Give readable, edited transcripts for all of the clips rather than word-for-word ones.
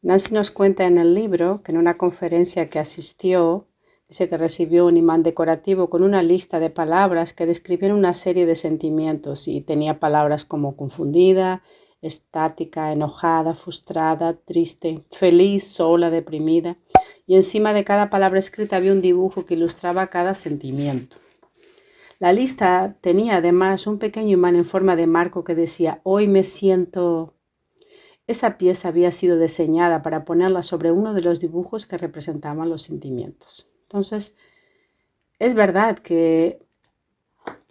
Nancy nos cuenta en el libro que en una conferencia que asistió, dice que recibió un imán decorativo con una lista de palabras que describían una serie de sentimientos y tenía palabras como confundida, estática, enojada, frustrada, triste, feliz, sola, deprimida. Y encima de cada palabra escrita había un dibujo que ilustraba cada sentimiento. La lista tenía además un pequeño imán en forma de marco que decía: hoy me siento. Esa pieza había sido diseñada para ponerla sobre uno de los dibujos que representaban los sentimientos. Entonces, es verdad que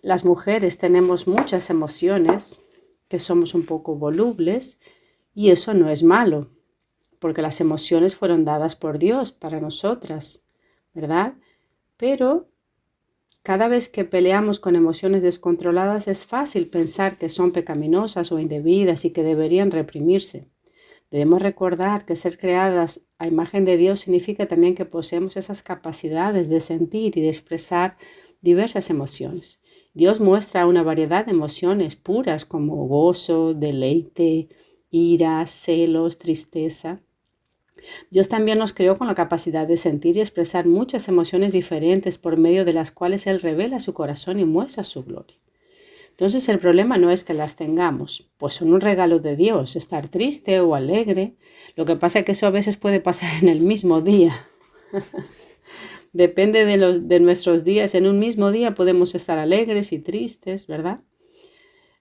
las mujeres tenemos muchas emociones, que somos un poco volubles, y eso no es malo, porque las emociones fueron dadas por Dios para nosotras, ¿verdad? Pero cada vez que peleamos con emociones descontroladas es fácil pensar que son pecaminosas o indebidas y que deberían reprimirse. Debemos recordar que ser creadas a imagen de Dios significa también que poseemos esas capacidades de sentir y de expresar diversas emociones. Dios muestra una variedad de emociones puras como gozo, deleite, ira, celos, tristeza. Dios también nos creó con la capacidad de sentir y expresar muchas emociones diferentes por medio de las cuales Él revela su corazón y muestra su gloria. Entonces el problema no es que las tengamos, pues son un regalo de Dios, estar triste o alegre. Lo que pasa es que eso a veces puede pasar en el mismo día. Depende de nuestros días. En un mismo día podemos estar alegres y tristes, ¿verdad?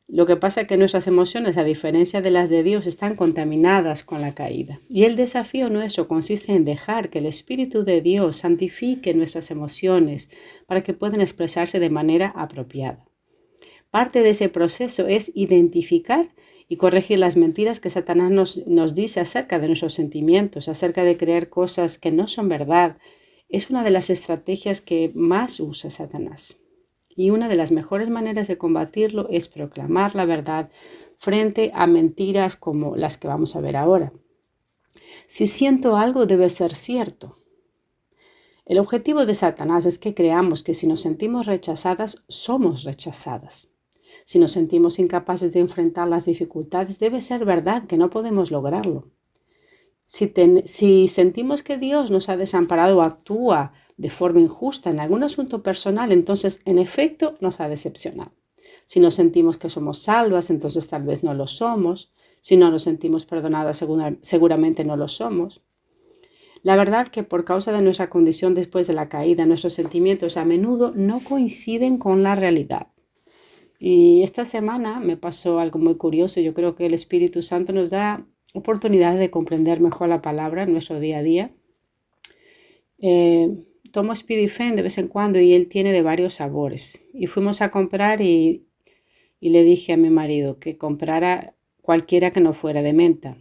Lo que pasa es que nuestras emociones, a diferencia de las de Dios, están contaminadas con la caída. Y el desafío nuestro consiste en dejar que el Espíritu de Dios santifique nuestras emociones para que puedan expresarse de manera apropiada. Parte de ese proceso es identificar y corregir las mentiras que Satanás nos dice acerca de nuestros sentimientos, acerca de creer cosas que no son verdad. Es una de las estrategias que más usa Satanás. Y una de las mejores maneras de combatirlo es proclamar la verdad frente a mentiras como las que vamos a ver ahora. Si siento algo, debe ser cierto. El objetivo de Satanás es que creamos que si nos sentimos rechazadas, somos rechazadas. Si nos sentimos incapaces de enfrentar las dificultades, debe ser verdad que no podemos lograrlo. Si sentimos que Dios nos ha desamparado o actúa de forma injusta en algún asunto personal, entonces en efecto nos ha decepcionado. Si nos sentimos que somos salvas, entonces tal vez no lo somos. Si no nos sentimos perdonadas, seguramente no lo somos. La verdad que por causa de nuestra condición después de la caída, nuestros sentimientos a menudo no coinciden con la realidad. Y esta semana me pasó algo muy curioso. Yo creo que el Espíritu Santo nos da oportunidad de comprender mejor la palabra en nuestro día a día. Tomo Spidifen de vez en cuando y él tiene de varios sabores. Y fuimos a comprar y le dije a mi marido que comprara cualquiera que no fuera de menta,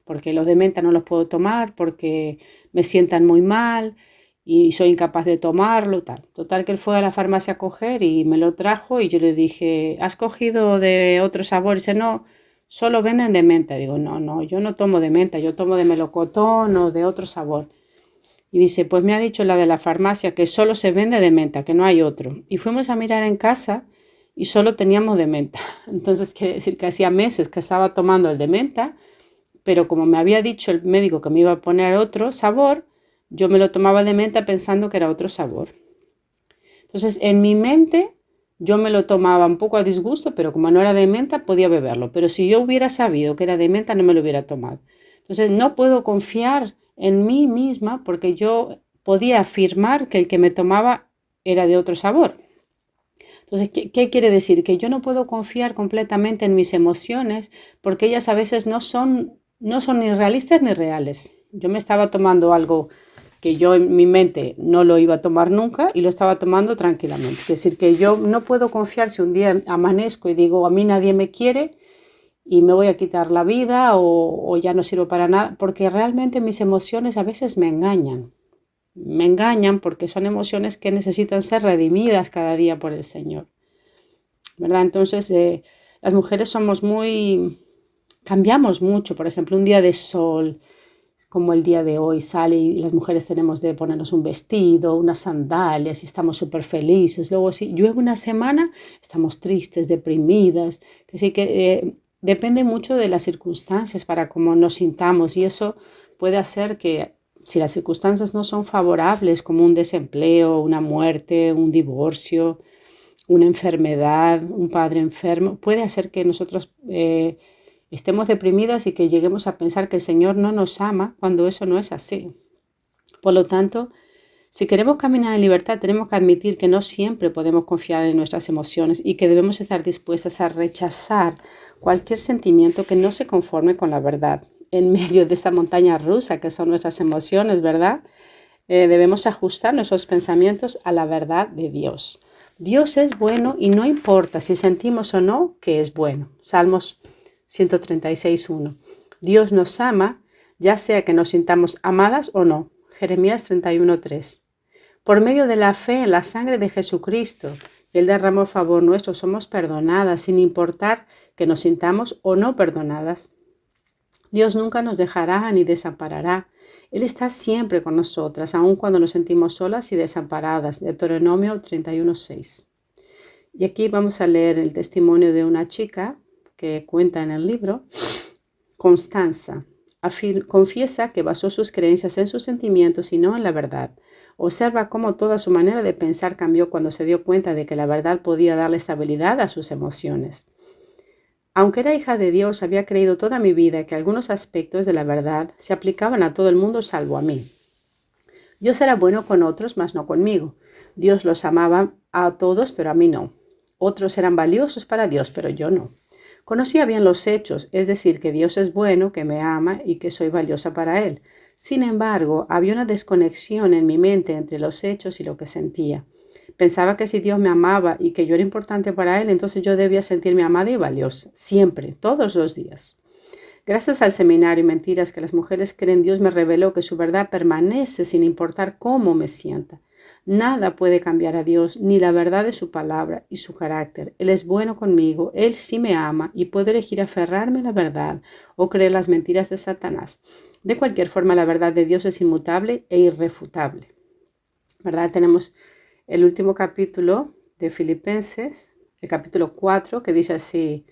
porque los de menta no los puedo tomar porque me sientan muy mal y soy incapaz de tomarlo, tal. Total que él fue a la farmacia a coger y me lo trajo y yo le dije: ¿has cogido de otro sabor? Y dice: no, solo venden de menta. Digo: no, yo no tomo de menta, yo tomo de melocotón o de otro sabor. Y dice: pues me ha dicho la de la farmacia que solo se vende de menta, que no hay otro. Y fuimos a mirar en casa y solo teníamos de menta. Entonces quiere decir que hacía meses que estaba tomando el de menta, pero como me había dicho el médico que me iba a poner otro sabor, yo me lo tomaba de menta pensando que era otro sabor. Entonces, en mi mente, yo me lo tomaba un poco a disgusto, pero como no era de menta, podía beberlo. Pero si yo hubiera sabido que era de menta, no me lo hubiera tomado. Entonces, no puedo confiar en mí misma porque yo podía afirmar que el que me tomaba era de otro sabor. Entonces, ¿qué quiere decir? Que yo no puedo confiar completamente en mis emociones porque ellas a veces no son ni realistas ni reales. Yo me estaba tomando algo que yo en mi mente no lo iba a tomar nunca y lo estaba tomando tranquilamente. Es decir, que yo no puedo confiar si un día amanezco y digo: a mí nadie me quiere y me voy a quitar la vida o ya no sirvo para nada, porque realmente mis emociones a veces me engañan. Me engañan porque son emociones que necesitan ser redimidas cada día por el Señor, ¿verdad? Entonces, las mujeres cambiamos mucho. Por ejemplo, un día de sol, como el día de hoy, sale y las mujeres tenemos de ponernos un vestido, unas sandalias y estamos súper felices. Luego, si llueve una semana, estamos tristes, deprimidas. Que sí que depende mucho de las circunstancias para cómo nos sintamos y eso puede hacer que si las circunstancias no son favorables, como un desempleo, una muerte, un divorcio, una enfermedad, un padre enfermo, puede hacer que nosotros estemos deprimidas y que lleguemos a pensar que el Señor no nos ama cuando eso no es así. Por lo tanto, si queremos caminar en libertad, tenemos que admitir que no siempre podemos confiar en nuestras emociones y que debemos estar dispuestas a rechazar cualquier sentimiento que no se conforme con la verdad. En medio de esa montaña rusa que son nuestras emociones, ¿verdad? Debemos ajustar nuestros pensamientos a la verdad de Dios. Dios es bueno y no importa si sentimos o no que es bueno. Salmos 136:1. Dios nos ama, ya sea que nos sintamos amadas o no. Jeremías 31:3. Por medio de la fe en la sangre de Jesucristo, Él derramó a favor nuestro, somos perdonadas, sin importar que nos sintamos o no perdonadas. Dios nunca nos dejará ni desamparará. Él está siempre con nosotras, aun cuando nos sentimos solas y desamparadas. Deuteronomio 31:6. Y aquí vamos a leer el testimonio de una chica que cuenta en el libro. Constanza confiesa que basó sus creencias en sus sentimientos y no en la verdad. Observa cómo toda su manera de pensar cambió cuando se dio cuenta de que la verdad podía darle estabilidad a sus emociones. Aunque era hija de Dios, había creído toda mi vida que algunos aspectos de la verdad se aplicaban a todo el mundo salvo a mí. Dios era bueno con otros, mas no conmigo. Dios los amaba a todos, pero a mí no. Otros eran valiosos para Dios, pero yo no. Conocía bien los hechos, es decir, que Dios es bueno, que me ama y que soy valiosa para Él. Sin embargo, había una desconexión en mi mente entre los hechos y lo que sentía. Pensaba que si Dios me amaba y que yo era importante para Él, entonces yo debía sentirme amada y valiosa, siempre, todos los días. Gracias al seminario y mentiras que las mujeres creen, Dios me reveló que su verdad permanece sin importar cómo me sienta. Nada puede cambiar a Dios, ni la verdad de su palabra y su carácter. Él es bueno conmigo, Él sí me ama y puedo elegir aferrarme a la verdad o creer las mentiras de Satanás. De cualquier forma, la verdad de Dios es inmutable e irrefutable. ¿Verdad? Tenemos el último capítulo de Filipenses, el capítulo 4, que dice así.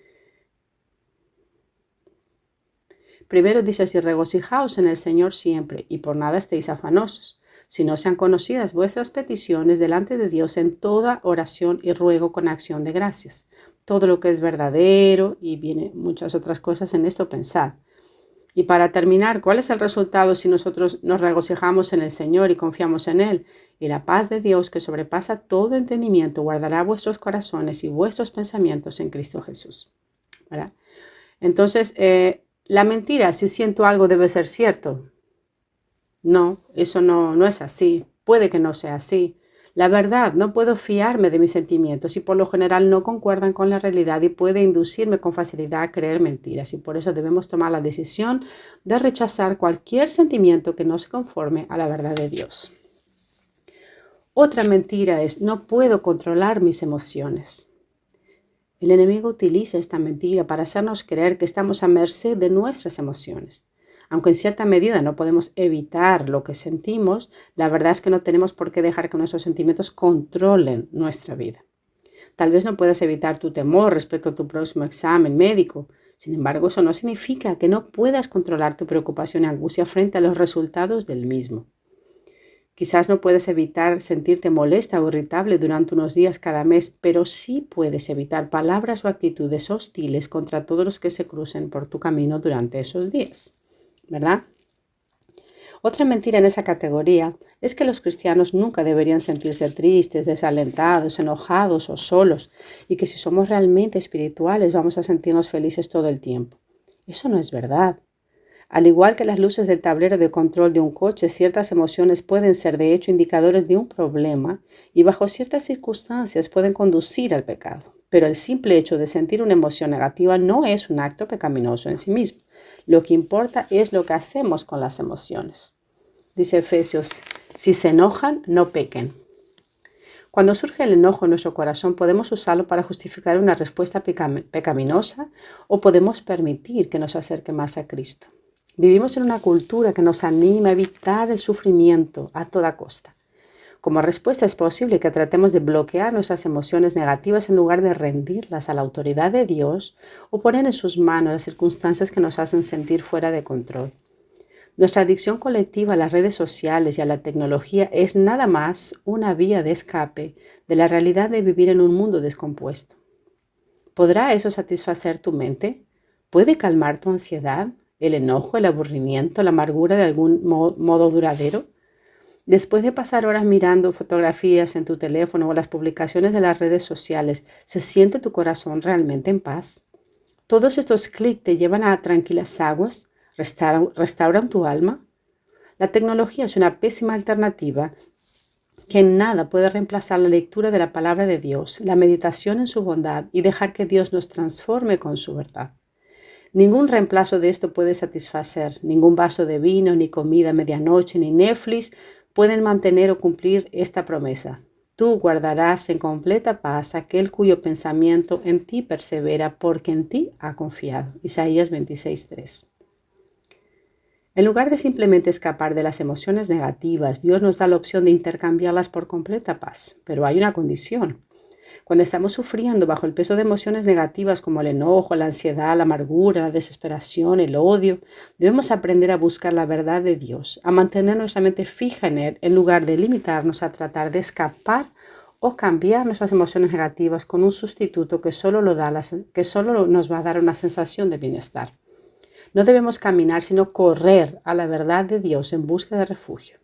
Primero dice así: regocijaos en el Señor siempre, y por nada estéis afanosos, sino sean conocidas vuestras peticiones delante de Dios en toda oración y ruego con acción de gracias. Todo lo que es verdadero, y viene muchas otras cosas en esto, pensad. Y para terminar, ¿cuál es el resultado si nosotros nos regocijamos en el Señor y confiamos en Él? Y la paz de Dios, que sobrepasa todo entendimiento, guardará vuestros corazones y vuestros pensamientos en Cristo Jesús. ¿Verdad? Entonces, la mentira, si siento algo, debe ser cierto. No, eso no es así. Puede que no sea así. La verdad, no puedo fiarme de mis sentimientos y por lo general no concuerdan con la realidad y puede inducirme con facilidad a creer mentiras, y por eso debemos tomar la decisión de rechazar cualquier sentimiento que no se conforme a la verdad de Dios. Otra mentira es: no puedo controlar mis emociones. El enemigo utiliza esta mentira para hacernos creer que estamos a merced de nuestras emociones. Aunque en cierta medida no podemos evitar lo que sentimos, la verdad es que no tenemos por qué dejar que nuestros sentimientos controlen nuestra vida. Tal vez no puedas evitar tu temor respecto a tu próximo examen médico. Sin embargo, eso no significa que no puedas controlar tu preocupación y angustia frente a los resultados del mismo. Quizás no puedes evitar sentirte molesta o irritable durante unos días cada mes, pero sí puedes evitar palabras o actitudes hostiles contra todos los que se crucen por tu camino durante esos días, ¿verdad? Otra mentira en esa categoría es que los cristianos nunca deberían sentirse tristes, desalentados, enojados o solos, y que si somos realmente espirituales vamos a sentirnos felices todo el tiempo. Eso no es verdad. Al igual que las luces del tablero de control de un coche, ciertas emociones pueden ser de hecho indicadores de un problema y bajo ciertas circunstancias pueden conducir al pecado. Pero el simple hecho de sentir una emoción negativa no es un acto pecaminoso en sí mismo. Lo que importa es lo que hacemos con las emociones. Dice Efesios: si se enojan, no pequen. Cuando surge el enojo en nuestro corazón, podemos usarlo para justificar una respuesta pecaminosa o podemos permitir que nos acerque más a Cristo. Vivimos en una cultura que nos anima a evitar el sufrimiento a toda costa. Como respuesta es posible que tratemos de bloquear nuestras emociones negativas en lugar de rendirlas a la autoridad de Dios o poner en sus manos las circunstancias que nos hacen sentir fuera de control. Nuestra adicción colectiva a las redes sociales y a la tecnología es nada más una vía de escape de la realidad de vivir en un mundo descompuesto. ¿Podrá eso satisfacer tu mente? ¿Puede calmar tu ansiedad, el enojo, el aburrimiento, la amargura de algún modo duradero? Después de pasar horas mirando fotografías en tu teléfono o las publicaciones de las redes sociales, ¿se siente tu corazón realmente en paz? Todos estos clics te llevan a tranquilas aguas, restauran tu alma. La tecnología es una pésima alternativa que en nada puede reemplazar la lectura de la palabra de Dios, la meditación en su bondad y dejar que Dios nos transforme con su verdad. Ningún reemplazo de esto puede satisfacer, ningún vaso de vino, ni comida a medianoche, ni Netflix pueden mantener o cumplir esta promesa. Tú guardarás en completa paz aquel cuyo pensamiento en ti persevera, porque en ti ha confiado. Isaías 26:3. En lugar de simplemente escapar de las emociones negativas, Dios nos da la opción de intercambiarlas por completa paz. Pero hay una condición. Cuando estamos sufriendo bajo el peso de emociones negativas como el enojo, la ansiedad, la amargura, la desesperación, el odio, debemos aprender a buscar la verdad de Dios, a mantener nuestra mente fija en Él, en lugar de limitarnos a tratar de escapar o cambiar nuestras emociones negativas con un sustituto que solo nos va a dar una sensación de bienestar. No debemos caminar, sino correr a la verdad de Dios en busca de refugio.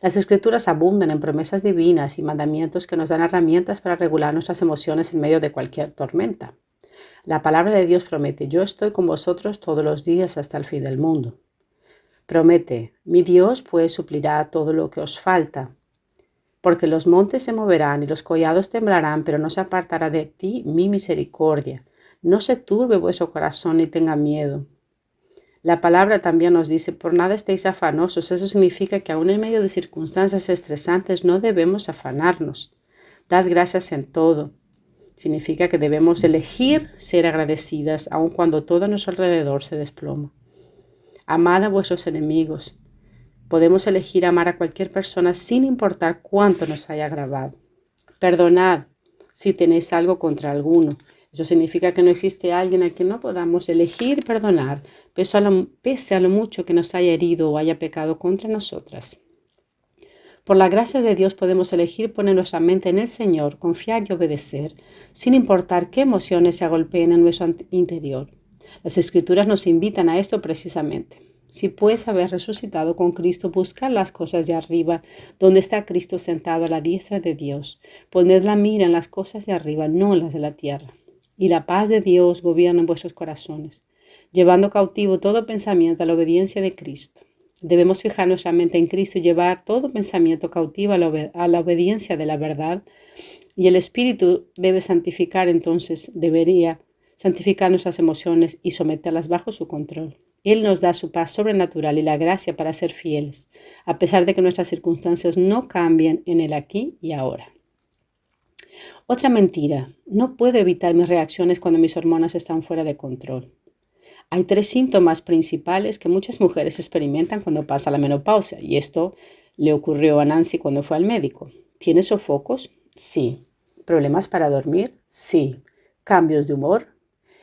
Las escrituras abundan en promesas divinas y mandamientos que nos dan herramientas para regular nuestras emociones en medio de cualquier tormenta. La palabra de Dios promete: yo estoy con vosotros todos los días hasta el fin del mundo. Promete: mi Dios pues suplirá todo lo que os falta, porque los montes se moverán y los collados temblarán, pero no se apartará de ti mi misericordia. No se turbe vuestro corazón ni tenga miedo. La palabra también nos dice: por nada estéis afanosos. Eso significa que aún en medio de circunstancias estresantes no debemos afanarnos. Dad gracias en todo. Significa que debemos elegir ser agradecidas aun cuando todo a nuestro alrededor se desploma. Amad a vuestros enemigos. Podemos elegir amar a cualquier persona sin importar cuánto nos haya agravado. Perdonad si tenéis algo contra alguno. Eso significa que no existe alguien a quien no podamos elegir perdonar, pese a lo mucho que nos haya herido o haya pecado contra nosotras. Por la gracia de Dios podemos elegir poner nuestra mente en el Señor, confiar y obedecer, sin importar qué emociones se agolpeen en nuestro interior. Las Escrituras nos invitan a esto precisamente. Si pues habéis resucitado con Cristo, buscad las cosas de arriba, donde está Cristo sentado a la diestra de Dios. Poned la mira en las cosas de arriba, no en las de la tierra. Y la paz de Dios gobierna en vuestros corazones, llevando cautivo todo pensamiento a la obediencia de Cristo. Debemos fijar nuestra mente en Cristo y llevar todo pensamiento cautivo a la obediencia de la verdad. Y el Espíritu debería santificar nuestras emociones y someterlas bajo su control. Él nos da su paz sobrenatural y la gracia para ser fieles, a pesar de que nuestras circunstancias no cambien en el aquí y ahora. Otra mentira: no puedo evitar mis reacciones cuando mis hormonas están fuera de control. Hay 3 síntomas principales que muchas mujeres experimentan cuando pasa la menopausia, y esto le ocurrió a Nancy cuando fue al médico. ¿Tiene sofocos? Sí. ¿Problemas para dormir? Sí. ¿Cambios de humor?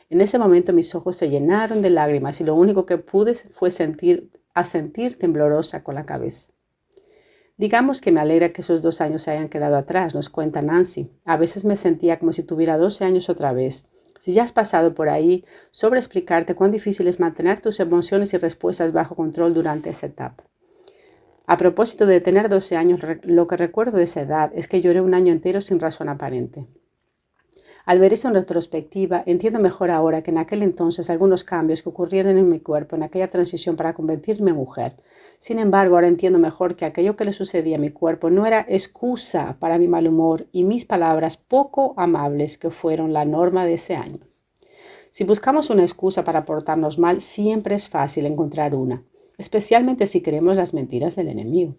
En ese momento mis ojos se llenaron de lágrimas y lo único que pude fue sentir temblorosa con la cabeza. Digamos que me alegra que esos 2 años se hayan quedado atrás, nos cuenta Nancy. A veces me sentía como si tuviera 12 años otra vez. Si ya has pasado por ahí, sobre explicarte cuán difícil es mantener tus emociones y respuestas bajo control durante esa etapa. A propósito de tener 12 años, lo que recuerdo de esa edad es que lloré un año entero sin razón aparente. Al ver eso en retrospectiva, entiendo mejor ahora que en aquel entonces algunos cambios que ocurrieron en mi cuerpo en aquella transición para convertirme en mujer. Sin embargo, ahora entiendo mejor que aquello que le sucedía a mi cuerpo no era excusa para mi mal humor y mis palabras poco amables que fueron la norma de ese año. Si buscamos una excusa para portarnos mal, siempre es fácil encontrar una, especialmente si creemos las mentiras del enemigo.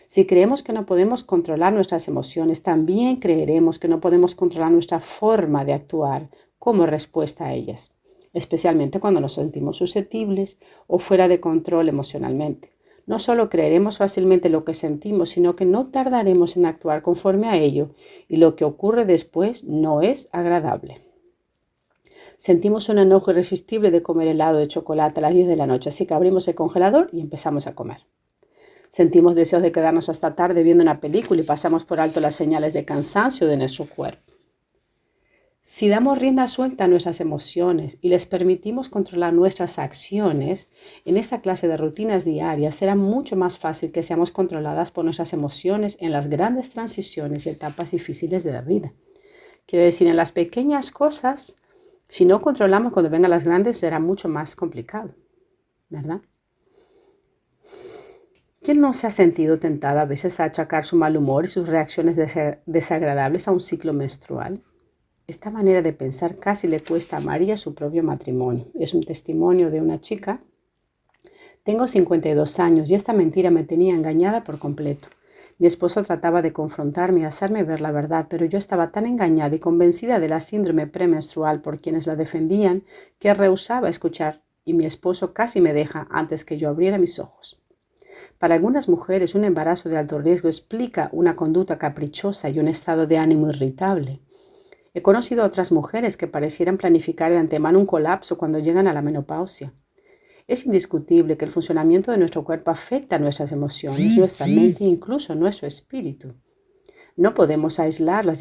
Si creemos que no podemos controlar nuestras emociones, también creeremos que no podemos controlar nuestra forma de actuar como respuesta a ellas, especialmente cuando nos sentimos susceptibles o fuera de control emocionalmente. No solo creeremos fácilmente lo que sentimos, sino que no tardaremos en actuar conforme a ello, y lo que ocurre después no es agradable. Sentimos un enojo irresistible de comer helado de chocolate a las 10 de la noche, así que abrimos el congelador y empezamos a comer. Sentimos deseos de quedarnos hasta tarde viendo una película y pasamos por alto las señales de cansancio de nuestro cuerpo. Si damos rienda suelta a nuestras emociones y les permitimos controlar nuestras acciones, en esta clase de rutinas diarias será mucho más fácil que seamos controladas por nuestras emociones en las grandes transiciones y etapas difíciles de la vida. Quiero decir, en las pequeñas cosas, si no controlamos cuando vengan las grandes, será mucho más complicado, ¿verdad? ¿Quién no se ha sentido tentada a veces a achacar su mal humor y sus reacciones desagradables a un ciclo menstrual? Esta manera de pensar casi le cuesta a María su propio matrimonio. Es un testimonio de una chica. Tengo 52 años y esta mentira me tenía engañada por completo. Mi esposo trataba de confrontarme y hacerme ver la verdad, pero yo estaba tan engañada y convencida de la síndrome premenstrual por quienes la defendían que rehusaba escuchar y mi esposo casi me deja antes que yo abriera mis ojos. Para algunas mujeres, un embarazo de alto riesgo explica una conducta caprichosa y un estado de ánimo irritable. He conocido a otras mujeres que parecieran planificar de antemano un colapso cuando llegan a la menopausia. Es indiscutible que el funcionamiento de nuestro cuerpo afecta a nuestras emociones, nuestra mente e incluso nuestro espíritu. No podemos aislar los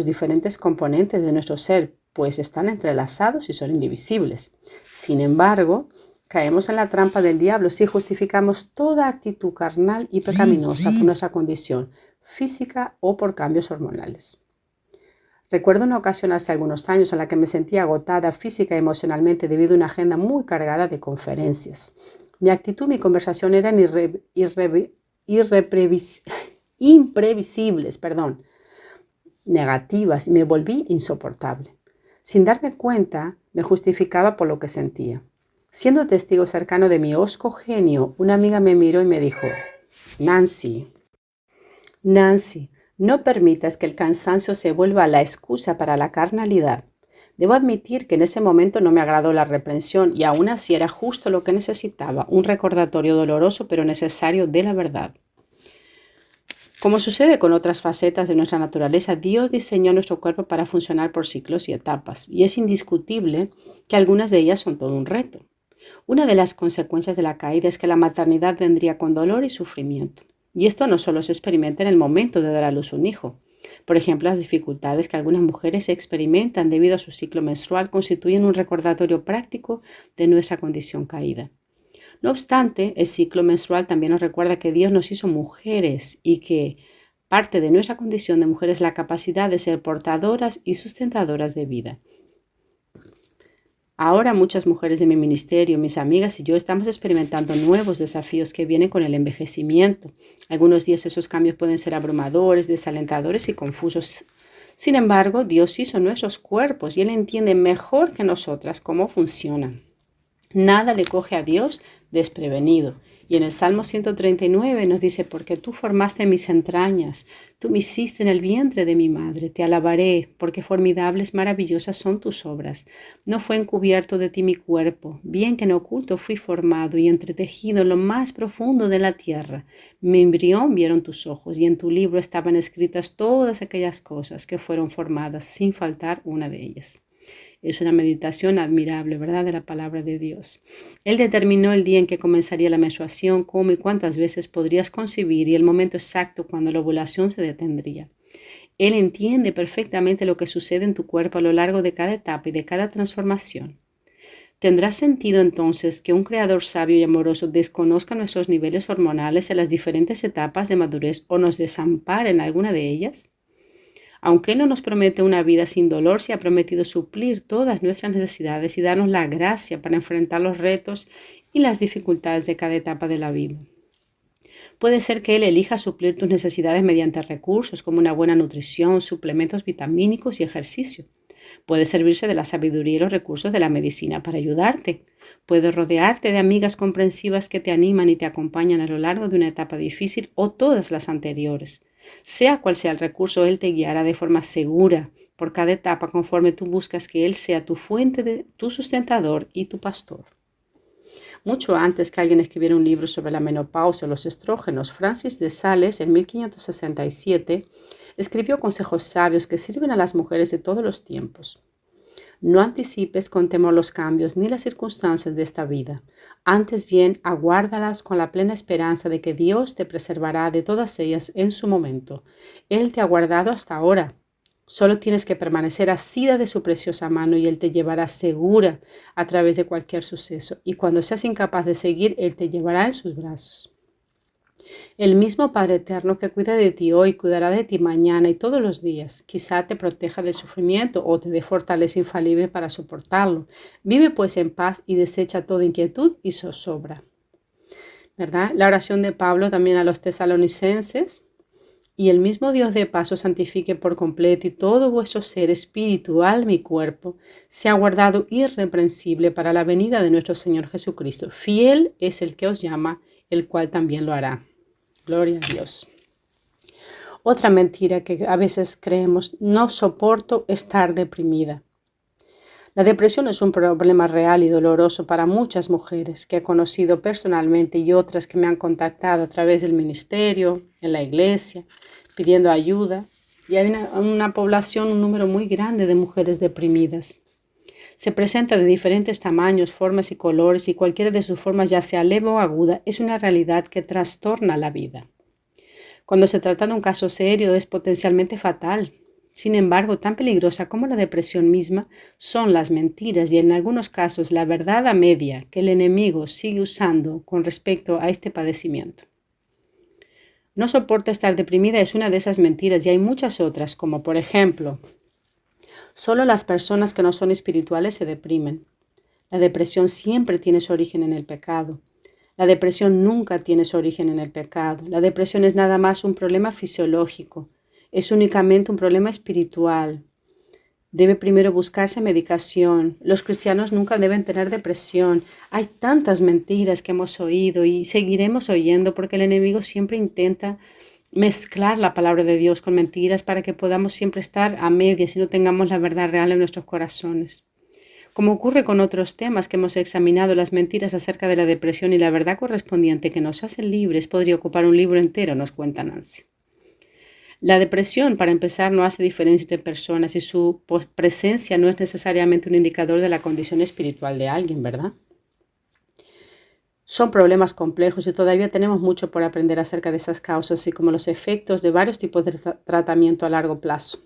diferentes componentes de nuestro ser, pues están entrelazados y son indivisibles. Sin embargo, caemos en la trampa del diablo si justificamos toda actitud carnal y pecaminosa por nuestra condición física o por cambios hormonales. Recuerdo una ocasión hace algunos años en la que me sentía agotada física y emocionalmente debido a una agenda muy cargada de conferencias. Mi actitud y mi conversación eran imprevisibles, negativas y me volví insoportable. Sin darme cuenta, me justificaba por lo que sentía. Siendo testigo cercano de mi hosco genio, una amiga me miró y me dijo: Nancy, no permitas que el cansancio se vuelva la excusa para la carnalidad. Debo admitir que en ese momento no me agradó la reprensión y aún así era justo lo que necesitaba, un recordatorio doloroso pero necesario de la verdad. Como sucede con otras facetas de nuestra naturaleza, Dios diseñó nuestro cuerpo para funcionar por ciclos y etapas, y es indiscutible que algunas de ellas son todo un reto. Una de las consecuencias de la caída es que la maternidad vendría con dolor y sufrimiento. Y esto no solo se experimenta en el momento de dar a luz un hijo. Por ejemplo, las dificultades que algunas mujeres experimentan debido a su ciclo menstrual constituyen un recordatorio práctico de nuestra condición caída. No obstante, el ciclo menstrual también nos recuerda que Dios nos hizo mujeres y que parte de nuestra condición de mujer es la capacidad de ser portadoras y sustentadoras de vida. Ahora muchas mujeres de mi ministerio, mis amigas y yo estamos experimentando nuevos desafíos que vienen con el envejecimiento. Algunos días esos cambios pueden ser abrumadores, desalentadores y confusos. Sin embargo, Dios hizo nuestros cuerpos y Él entiende mejor que nosotras cómo funcionan. Nada le coge a Dios desprevenido. Y en el Salmo 139 nos dice: porque tú formaste mis entrañas, tú me hiciste en el vientre de mi madre, te alabaré, porque formidables, maravillosas son tus obras. No fue encubierto de ti mi cuerpo, bien que en oculto fui formado y entretejido en lo más profundo de la tierra. Mi embrión vieron tus ojos, y en tu libro estaban escritas todas aquellas cosas que fueron formadas, sin faltar una de ellas. Es una meditación admirable, ¿verdad?, de la palabra de Dios. Él determinó el día en que comenzaría la menstruación, cómo y cuántas veces podrías concebir y el momento exacto cuando la ovulación se detendría. Él entiende perfectamente lo que sucede en tu cuerpo a lo largo de cada etapa y de cada transformación. ¿Tendrá sentido entonces que un creador sabio y amoroso desconozca nuestros niveles hormonales en las diferentes etapas de madurez o nos desampare en alguna de ellas? Aunque Él no nos promete una vida sin dolor, se ha prometido suplir todas nuestras necesidades y darnos la gracia para enfrentar los retos y las dificultades de cada etapa de la vida. Puede ser que Él elija suplir tus necesidades mediante recursos como una buena nutrición, suplementos vitamínicos y ejercicio. Puede servirse de la sabiduría y los recursos de la medicina para ayudarte. Puede rodearte de amigas comprensivas que te animan y te acompañan a lo largo de una etapa difícil o todas las anteriores. Sea cual sea el recurso, Él te guiará de forma segura por cada etapa conforme tú buscas que Él sea tu fuente, tu sustentador y tu pastor. Mucho antes que alguien escribiera un libro sobre la menopausia o los estrógenos, Francis de Sales, en 1567, escribió consejos sabios que sirven a las mujeres de todos los tiempos. No anticipes con temor los cambios ni las circunstancias de esta vida. Antes bien, aguárdalas con la plena esperanza de que Dios te preservará de todas ellas en su momento. Él te ha guardado hasta ahora. Solo tienes que permanecer asida de su preciosa mano y Él te llevará segura a través de cualquier suceso. Y cuando seas incapaz de seguir, Él te llevará en sus brazos. El mismo Padre Eterno que cuida de ti hoy, cuidará de ti mañana y todos los días. Quizá te proteja del sufrimiento o te dé fortaleza infalible para soportarlo. Vive pues en paz y desecha toda inquietud y zozobra. ¿Verdad? La oración de Pablo también a los tesalonicenses. Y el mismo Dios de paz os santifique por completo y todo vuestro ser, espíritu, alma y cuerpo, sea guardado irreprensible para la venida de nuestro Señor Jesucristo. Fiel es el que os llama, el cual también lo hará. Gloria a Dios. Otra mentira que a veces creemos: no soporto estar deprimida. La depresión es un problema real y doloroso para muchas mujeres que he conocido personalmente y otras que me han contactado a través del ministerio, en la iglesia, pidiendo ayuda. Y hay una población, un número muy grande de mujeres deprimidas. Se presenta de diferentes tamaños, formas y colores, y cualquiera de sus formas, ya sea leve o aguda, es una realidad que trastorna la vida. Cuando se trata de un caso serio, es potencialmente fatal. Sin embargo, tan peligrosa como la depresión misma son las mentiras y en algunos casos la verdad a media que el enemigo sigue usando con respecto a este padecimiento. No soporta estar deprimida es una de esas mentiras y hay muchas otras, como por ejemplo: solo las personas que no son espirituales se deprimen. La depresión siempre tiene su origen en el pecado. La depresión nunca tiene su origen en el pecado. La depresión es nada más un problema fisiológico. Es únicamente un problema espiritual. Debe primero buscarse medicación. Los cristianos nunca deben tener depresión. Hay tantas mentiras que hemos oído y seguiremos oyendo porque el enemigo siempre intenta mezclar la palabra de Dios con mentiras para que podamos siempre estar a medias y no tengamos la verdad real en nuestros corazones. Como ocurre con otros temas que hemos examinado, las mentiras acerca de la depresión y la verdad correspondiente que nos hacen libres podría ocupar un libro entero, nos cuenta Nancy. La depresión, para empezar, no hace diferencia entre personas y su presencia no es necesariamente un indicador de la condición espiritual de alguien, ¿verdad? Son problemas complejos y todavía tenemos mucho por aprender acerca de esas causas, así como los efectos de varios tipos de tratamiento a largo plazo.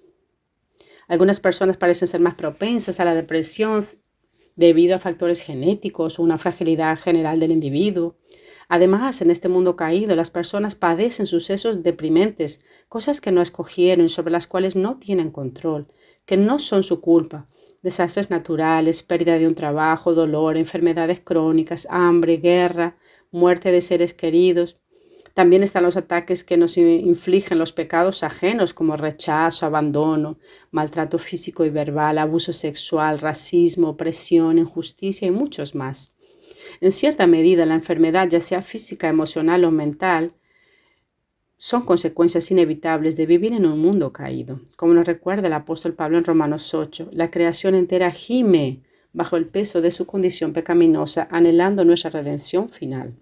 Algunas personas parecen ser más propensas a la depresión debido a factores genéticos o una fragilidad general del individuo. Además, en este mundo caído, las personas padecen sucesos deprimentes, cosas que no escogieron y sobre las cuales no tienen control, que no son su culpa. Desastres naturales, pérdida de un trabajo, dolor, enfermedades crónicas, hambre, guerra, muerte de seres queridos. También están los ataques que nos infligen los pecados ajenos como rechazo, abandono, maltrato físico y verbal, abuso sexual, racismo, opresión, injusticia y muchos más. En cierta medida, la enfermedad, ya sea física, emocional o mental, son consecuencias inevitables de vivir en un mundo caído. Como nos recuerda el apóstol Pablo en Romanos 8, la creación entera gime bajo el peso de su condición pecaminosa, anhelando nuestra redención final.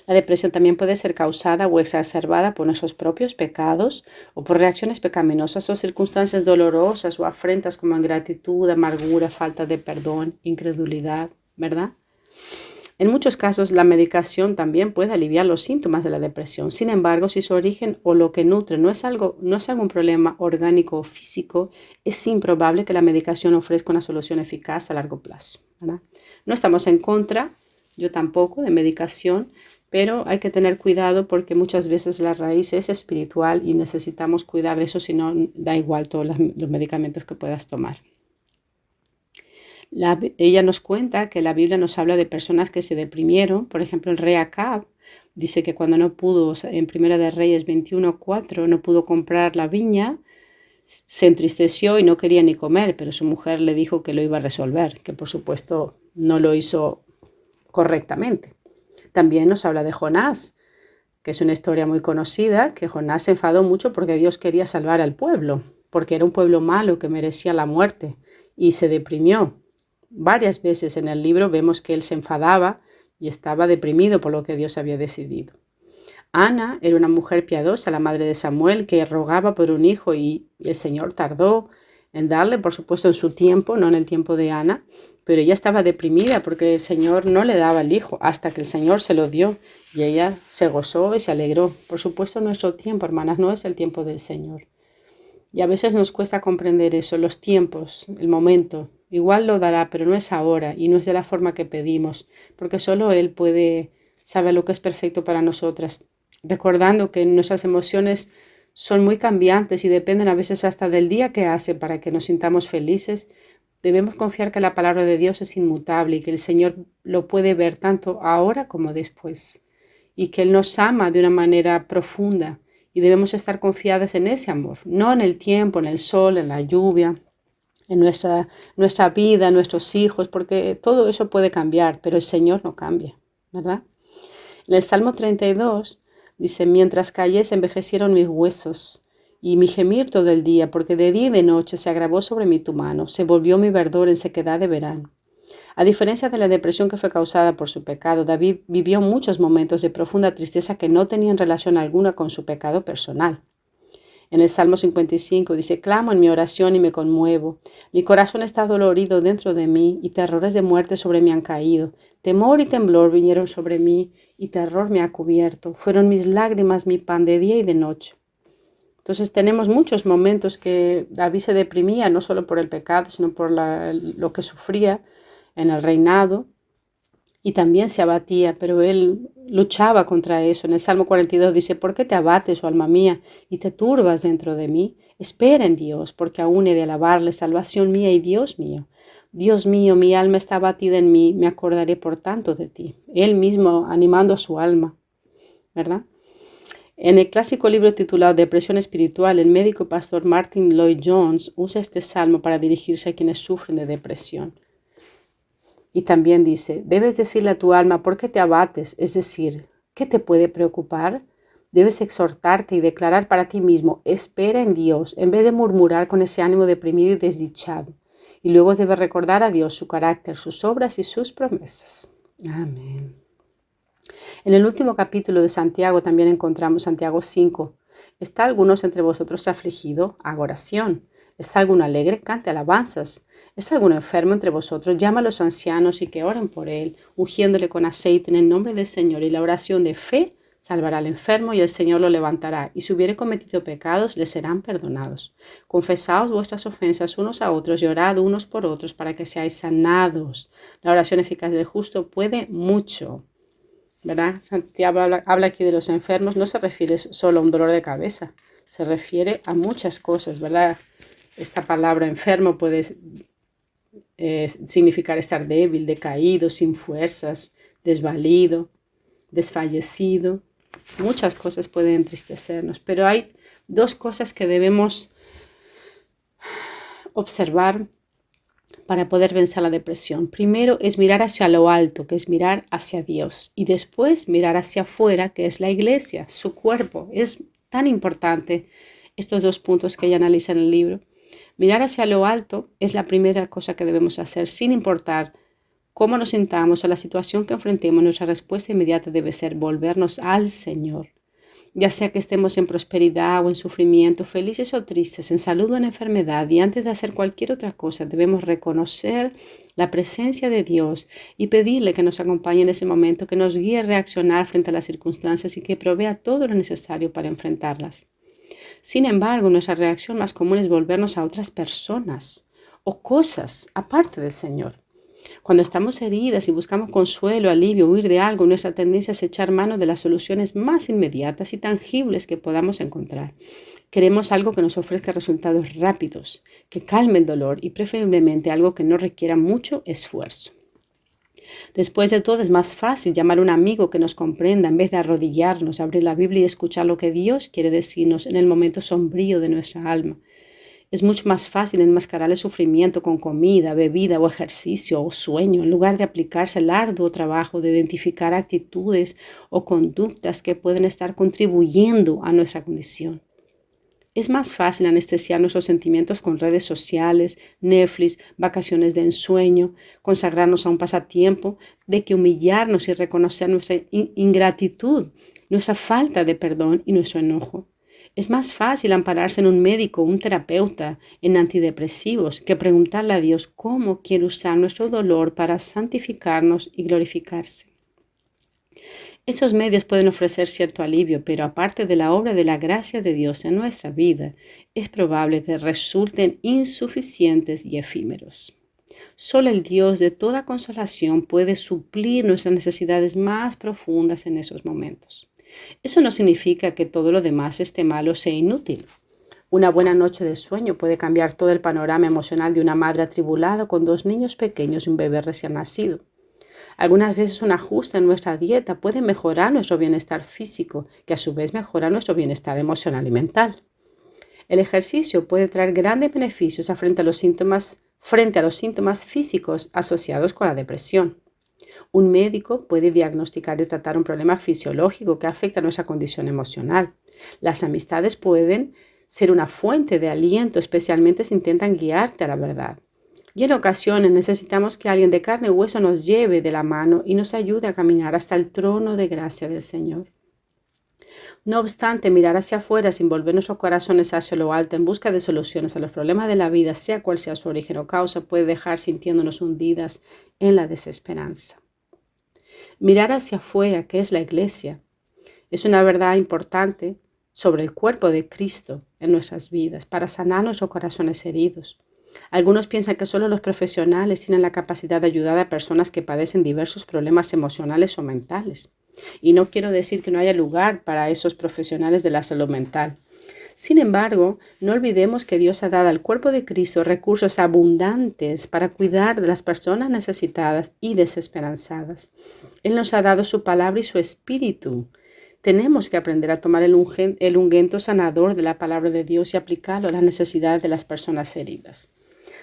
La depresión también puede ser causada o exacerbada por nuestros propios pecados o por reacciones pecaminosas o circunstancias dolorosas o afrentas como ingratitud, amargura, falta de perdón, incredulidad, ¿verdad? En muchos casos, la medicación también puede aliviar los síntomas de la depresión. Sin embargo, si su origen o lo que nutre no es algún problema orgánico o físico, es improbable que la medicación ofrezca una solución eficaz a largo plazo, ¿verdad? No estamos en contra, yo tampoco, de medicación, pero hay que tener cuidado porque muchas veces la raíz es espiritual y necesitamos cuidar de eso, si no, da igual todos los medicamentos que puedas tomar. Ella nos cuenta que la Biblia nos habla de personas que se deprimieron. Por ejemplo, el rey Acab dice que cuando no pudo, en Primera de Reyes 21:4, no pudo comprar la viña, se entristeció y no quería ni comer, pero su mujer le dijo que lo iba a resolver, que por supuesto no lo hizo correctamente. También nos habla de Jonás, que es una historia muy conocida, que Jonás se enfadó mucho porque Dios quería salvar al pueblo, porque era un pueblo malo que merecía la muerte, y se deprimió. Varias veces en el libro vemos que él se enfadaba y estaba deprimido por lo que Dios había decidido. Ana era una mujer piadosa, la madre de Samuel, que rogaba por un hijo y el Señor tardó en darle, por supuesto, en su tiempo, no en el tiempo de Ana, pero ella estaba deprimida porque el Señor no le daba el hijo hasta que el Señor se lo dio y ella se gozó y se alegró. Por supuesto, nuestro tiempo, hermanas, no es el tiempo del Señor. Y a veces nos cuesta comprender eso, los tiempos, el momento. Igual lo dará, pero no es ahora y no es de la forma que pedimos, porque solo Él puede saber lo que es perfecto para nosotras. Recordando que nuestras emociones son muy cambiantes y dependen a veces hasta del día que hace para que nos sintamos felices. Debemos confiar que la palabra de Dios es inmutable y que el Señor lo puede ver tanto ahora como después y que Él nos ama de una manera profunda y debemos estar confiadas en ese amor, no en el tiempo, en el sol, en la lluvia, en nuestra vida, en nuestros hijos, porque todo eso puede cambiar, pero el Señor no cambia, ¿verdad? En el Salmo 32 dice, mientras callé se envejecieron mis huesos y mi gemir todo el día, porque de día y de noche se agravó sobre mí tu mano, se volvió mi verdor en sequedad de verano. A diferencia de la depresión que fue causada por su pecado, David vivió muchos momentos de profunda tristeza que no tenían relación alguna con su pecado personal. En el Salmo 55 dice, clamo en mi oración y me conmuevo. Mi corazón está dolorido dentro de mí y terrores de muerte sobre mí han caído. Temor y temblor vinieron sobre mí y terror me ha cubierto. Fueron mis lágrimas mi pan de día y de noche. Entonces tenemos muchos momentos que David se deprimía, no solo por el pecado, sino por lo que sufría en el reinado, y también se abatía, pero él luchaba contra eso. En el Salmo 42 dice, ¿por qué te abates, oh alma mía, y te turbas dentro de mí? Espera en Dios, porque aún he de alabarle, salvación mía y Dios mío. Dios mío, mi alma está abatida en mí, me acordaré por tanto de ti. Él mismo animando a su alma, ¿verdad? En el clásico libro titulado Depresión Espiritual, el médico pastor Martin Lloyd-Jones usa este salmo para dirigirse a quienes sufren de depresión. Y también dice, debes decirle a tu alma, ¿por qué te abates? Es decir, ¿qué te puede preocupar? Debes exhortarte y declarar para ti mismo, espera en Dios, en vez de murmurar con ese ánimo deprimido y desdichado. Y luego debes recordar a Dios su carácter, sus obras y sus promesas. Amén. En el último capítulo de Santiago también encontramos Santiago 5. ¿Está algunos entre vosotros afligido? Haga oración. ¿Está alguno alegre? Cante alabanzas. ¿Está alguno enfermo entre vosotros? Llama a los ancianos y que oren por él, ungiéndole con aceite en el nombre del Señor. Y la oración de fe salvará al enfermo y el Señor lo levantará. Y si hubiere cometido pecados, le serán perdonados. Confesaos vuestras ofensas unos a otros y orad unos por otros para que seáis sanados. La oración eficaz del justo puede mucho, ¿verdad? Santiago habla aquí de los enfermos, no se refiere solo a un dolor de cabeza, se refiere a muchas cosas, ¿verdad? Esta palabra enfermo puede significar estar débil, decaído, sin fuerzas, desvalido, desfallecido. Muchas cosas pueden entristecernos, pero hay dos cosas que debemos observar para poder vencer la depresión. Primero es mirar hacia lo alto, que es mirar hacia Dios, y después mirar hacia afuera, que es la iglesia, su cuerpo. Es tan importante estos dos puntos que ella analiza en el libro. Mirar hacia lo alto es la primera cosa que debemos hacer, sin importar cómo nos sintamos o la situación que enfrentemos. Nuestra respuesta inmediata debe ser volvernos al Señor. Ya sea que estemos en prosperidad o en sufrimiento, felices o tristes, en salud o en enfermedad, y antes de hacer cualquier otra cosa debemos reconocer la presencia de Dios y pedirle que nos acompañe en ese momento, que nos guíe a reaccionar frente a las circunstancias y que provea todo lo necesario para enfrentarlas. Sin embargo, nuestra reacción más común es volvernos a otras personas o cosas aparte del Señor. Cuando estamos heridas y buscamos consuelo, alivio, huir de algo, nuestra tendencia es echar mano de las soluciones más inmediatas y tangibles que podamos encontrar. Queremos algo que nos ofrezca resultados rápidos, que calme el dolor y preferiblemente algo que no requiera mucho esfuerzo. Después de todo, es más fácil llamar a un amigo que nos comprenda en vez de arrodillarnos, abrir la Biblia y escuchar lo que Dios quiere decirnos en el momento sombrío de nuestra alma. Es mucho más fácil enmascarar el sufrimiento con comida, bebida o ejercicio o sueño, en lugar de aplicarse el arduo trabajo de identificar actitudes o conductas que pueden estar contribuyendo a nuestra condición. Es más fácil anestesiar nuestros sentimientos con redes sociales, Netflix, vacaciones de ensueño, consagrarnos a un pasatiempo, de que humillarnos y reconocer nuestra ingratitud, nuestra falta de perdón y nuestro enojo. Es más fácil ampararse en un médico, un terapeuta, en antidepresivos, que preguntarle a Dios cómo quiere usar nuestro dolor para santificarnos y glorificarse. Esos medios pueden ofrecer cierto alivio, pero aparte de la obra de la gracia de Dios en nuestra vida, es probable que resulten insuficientes y efímeros. Solo el Dios de toda consolación puede suplir nuestras necesidades más profundas en esos momentos. Eso no significa que todo lo demás esté mal o sea inútil. Una buena noche de sueño puede cambiar todo el panorama emocional de una madre atribulada con 2 niños pequeños y un bebé recién nacido. Algunas veces un ajuste en nuestra dieta puede mejorar nuestro bienestar físico, que a su vez mejora nuestro bienestar emocional y mental. El ejercicio puede traer grandes beneficios frente a los síntomas físicos asociados con la depresión. Un médico puede diagnosticar y tratar un problema fisiológico que afecta a nuestra condición emocional. Las amistades pueden ser una fuente de aliento, especialmente si intentan guiarte a la verdad. Y en ocasiones necesitamos que alguien de carne y hueso nos lleve de la mano y nos ayude a caminar hasta el trono de gracia del Señor. No obstante, mirar hacia afuera sin volver nuestros corazones hacia lo alto en busca de soluciones a los problemas de la vida, sea cual sea su origen o causa, puede dejar sintiéndonos hundidas en la desesperanza. Mirar hacia afuera, que es la iglesia, es una verdad importante sobre el cuerpo de Cristo en nuestras vidas para sanar nuestros corazones heridos. Algunos piensan que solo los profesionales tienen la capacidad de ayudar a personas que padecen diversos problemas emocionales o mentales. Y no quiero decir que no haya lugar para esos profesionales de la salud mental. Sin embargo, no olvidemos que Dios ha dado al cuerpo de Cristo recursos abundantes para cuidar de las personas necesitadas y desesperanzadas. Él nos ha dado su palabra y su espíritu. Tenemos que aprender a tomar el ungüento sanador de la palabra de Dios y aplicarlo a las necesidades de las personas heridas.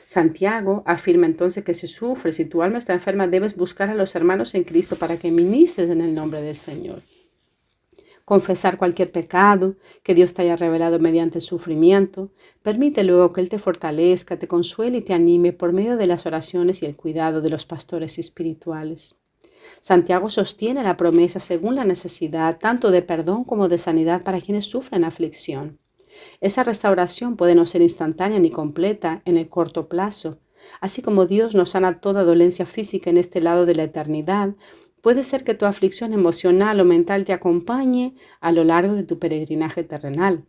Santiago afirma entonces que si tu alma está enferma, debes buscar a los hermanos en Cristo para que ministres en el nombre del Señor. Confesar cualquier pecado que Dios te haya revelado mediante el sufrimiento. Permite luego que Él te fortalezca, te consuele y te anime por medio de las oraciones y el cuidado de los pastores espirituales. Santiago sostiene la promesa según la necesidad, tanto de perdón como de sanidad para quienes sufren aflicción. Esa restauración puede no ser instantánea ni completa en el corto plazo. Así como Dios nos sana toda dolencia física en este lado de la eternidad, puede ser que tu aflicción emocional o mental te acompañe a lo largo de tu peregrinaje terrenal.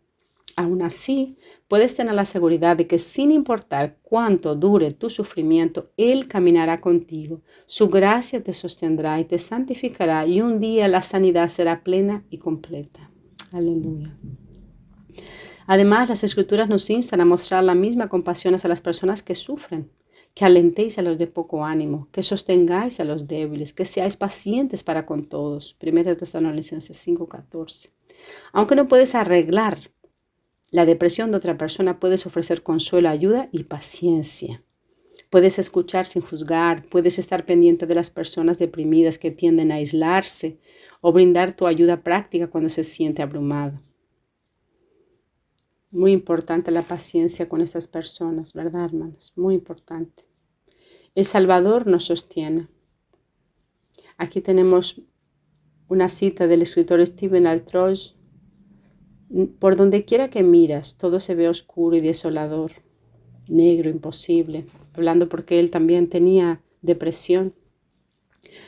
Aún así, puedes tener la seguridad de que sin importar cuánto dure tu sufrimiento, Él caminará contigo. Su gracia te sostendrá y te santificará y un día la sanidad será plena y completa. Aleluya. Además, las Escrituras nos instan a mostrar la misma compasión hacia las personas que sufren, que alentéis a los de poco ánimo, que sostengáis a los débiles, que seáis pacientes para con todos. 1 Tesalonicenses 5:14. Aunque no puedes arreglar la depresión de otra persona, puedes ofrecer consuelo, ayuda y paciencia. Puedes escuchar sin juzgar, puedes estar pendiente de las personas deprimidas que tienden a aislarse o brindar tu ayuda práctica cuando se siente abrumado. Muy importante la paciencia con estas personas, ¿verdad, hermanos? Muy importante. El Salvador nos sostiene. Aquí tenemos una cita del escritor Stephen Altroge. Por donde quiera que miras, todo se ve oscuro y desolador, negro, imposible, hablando porque él también tenía depresión.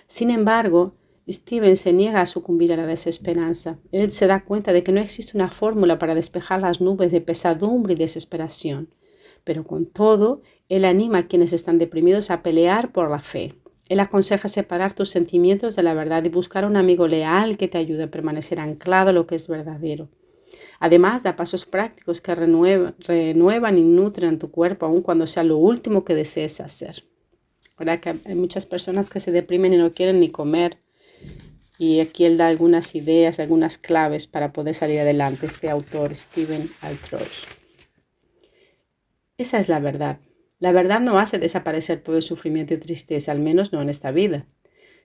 Sin embargo, Steven se niega a sucumbir a la desesperanza. Él se da cuenta de que no existe una fórmula para despejar las nubes de pesadumbre y desesperación. Pero con todo, él anima a quienes están deprimidos a pelear por la fe. Él aconseja separar tus sentimientos de la verdad y buscar un amigo leal que te ayude a permanecer anclado a lo que es verdadero. Además, da pasos prácticos que renuevan y nutren tu cuerpo, aun cuando sea lo último que desees hacer. ¿Verdad? Que hay muchas personas que se deprimen y no quieren ni comer. Y aquí él da algunas ideas, algunas claves para poder salir adelante, este autor, Stephen Altroge. Esa es la verdad. La verdad no hace desaparecer todo el sufrimiento y tristeza, al menos no en esta vida.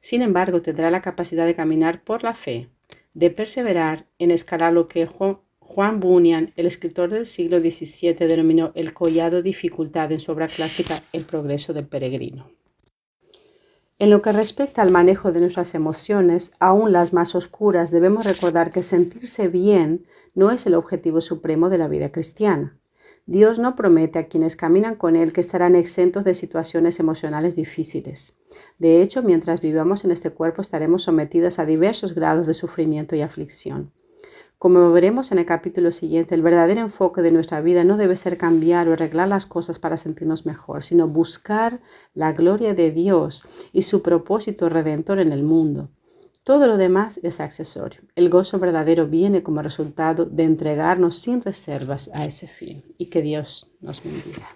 Sin embargo, tendrá la capacidad de caminar por la fe, de perseverar en escalar lo que Juan Bunyan, el escritor del siglo XVII, denominó el collado de dificultad en su obra clásica El progreso del peregrino. En lo que respecta al manejo de nuestras emociones, aún las más oscuras, debemos recordar que sentirse bien no es el objetivo supremo de la vida cristiana. Dios no promete a quienes caminan con Él que estarán exentos de situaciones emocionales difíciles. De hecho, mientras vivamos en este cuerpo estaremos sometidos a diversos grados de sufrimiento y aflicción. Como veremos en el capítulo siguiente, el verdadero enfoque de nuestra vida no debe ser cambiar o arreglar las cosas para sentirnos mejor, sino buscar la gloria de Dios y su propósito redentor en el mundo. Todo lo demás es accesorio. El gozo verdadero viene como resultado de entregarnos sin reservas a ese fin. Y que Dios nos bendiga.